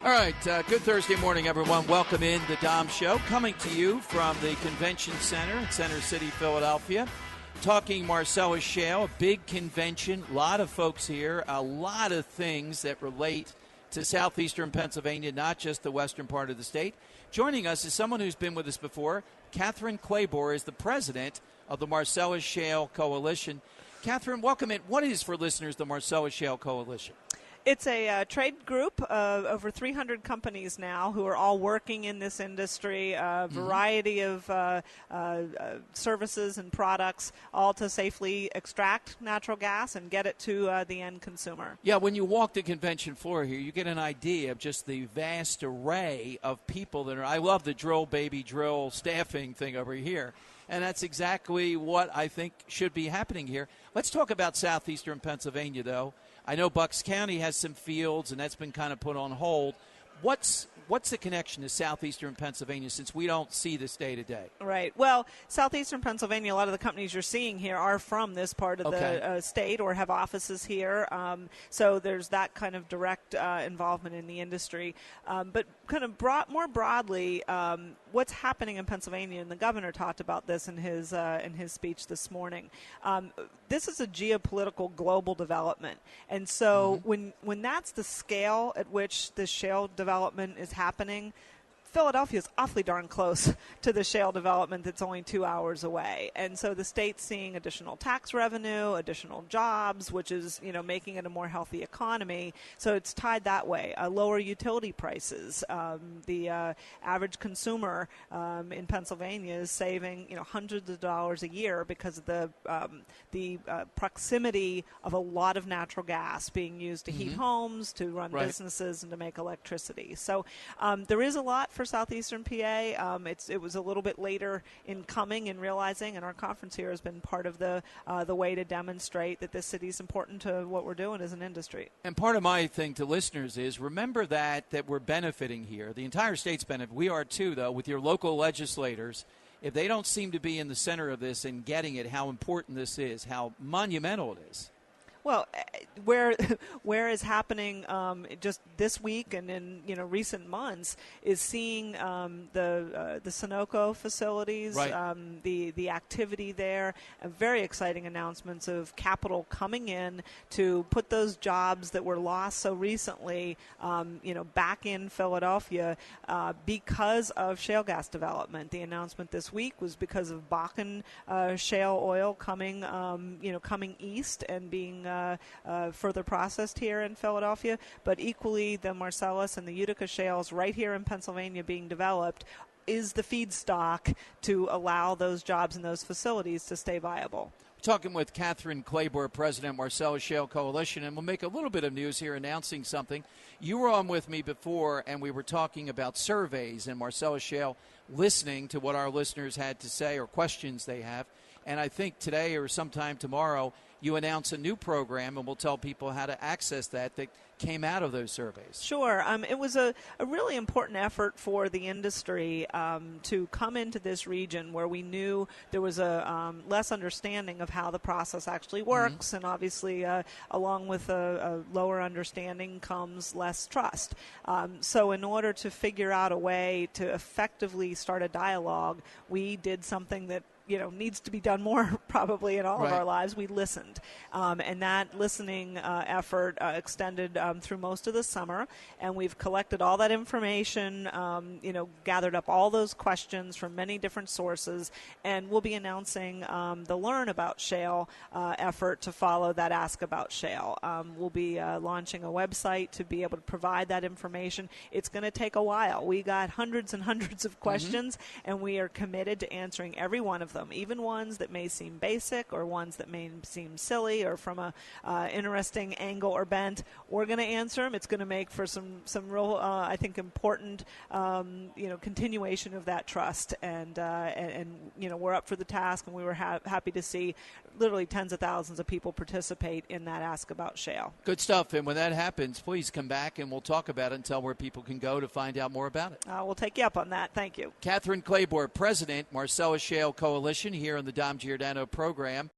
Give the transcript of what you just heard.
All right, good Thursday morning, everyone. Welcome in the Dom Show, coming to you from the Convention Center in Center City, Philadelphia. Talking Marcellus Shale, a big convention, a lot of folks here, a lot of things that relate to southeastern Pennsylvania, not just the western part of the state. Joining us is someone who's been with us before. Kathryn Klaber is the president of the Marcellus Shale Coalition. Kathryn, welcome in. What is, for listeners, the Marcellus Shale Coalition? It's a trade group of over 300 companies now who are all working in this industry, a variety of services and products, all to safely extract natural gas and get it to the end consumer. Yeah, when you walk the convention floor here, you get an idea of just the vast array of people that are. I love the drill, baby, drill staffing thing over here. And that's exactly what I think should be happening here. Let's talk about southeastern Pennsylvania, though. I know Bucks County has some fields, and that's been kind of put on hold. What's the connection to southeastern Pennsylvania, since we don't see this day to day? Right. Well, southeastern Pennsylvania, a lot of the companies you're seeing here are from this part of the state or have offices here. So there's that kind of direct involvement in the industry. But kind of more broadly, what's happening in Pennsylvania, and the governor talked about this in his speech this morning. This is a geopolitical global development. And so when that's the scale at which the shale development is happening, Philadelphia is awfully darn close to the shale development that's only 2 hours away. And so the state's seeing additional tax revenue, additional jobs, which is, making it a more healthy economy. So it's tied that way. Lower utility prices. The average consumer in Pennsylvania is saving, hundreds of dollars a year because of the proximity of a lot of natural gas being used to heat homes, to run businesses, and to make electricity. So there is a lot for southeastern PA. It was a little bit later in coming and realizing, and our conference here has been part of the way to demonstrate that this city is important to what we're doing as an industry. And part of my thing to listeners is remember that we're benefiting here. The entire state's benefiting. We are too, though, with your local legislators. If they don't seem to be in the center of this and getting it, how important this is, how monumental it is. Well, where is happening just this week and in recent months is seeing the Sunoco facilities, the activity there, very exciting announcements of capital coming in to put those jobs that were lost so recently, back in Philadelphia because of shale gas development. The announcement this week was because of Bakken shale oil coming east and being further processed here in Philadelphia, but equally the Marcellus and the Utica shales right here in Pennsylvania being developed is the feedstock to allow those jobs in those facilities to stay viable. Talking with Kathryn Klaber, President, Marcellus Shale Coalition, and we'll make a little bit of news here announcing something. You were on with me before, and we were talking about surveys and Marcellus Shale, listening to what our listeners had to say or questions they have. And I think today or sometime tomorrow, you announce a new program, and we'll tell people how to access that came out of those surveys. Sure. It was a really important effort for the industry to come into this region where we knew there was a less understanding of how the process actually works, and obviously along with a lower understanding comes less trust. So in order to figure out a way to effectively start a dialogue, we did something that needs to be done more probably in all of our lives. We listened. And that listening effort extended through most of the summer. And we've collected all that information, gathered up all those questions from many different sources. And we'll be announcing the Learn About Shale effort to follow that Ask About Shale. We'll be launching a website to be able to provide that information. It's going to take a while. We got hundreds and hundreds of questions, and we are committed to answering every one of them, even ones that may seem basic or ones that may seem silly or from a interesting angle or bent. We're going to answer them. It's going to make for some real, I think, important, continuation of that trust. And we're up for the task, and we were happy to see literally tens of thousands of people participate in that Ask About Shale. Good stuff. And when that happens, please come back and we'll talk about it and tell where people can go to find out more about it. We'll take you up on that. Thank you. Kathryn Klaber, President, Marcellus Shale Coalition, here on the Dom Giordano program.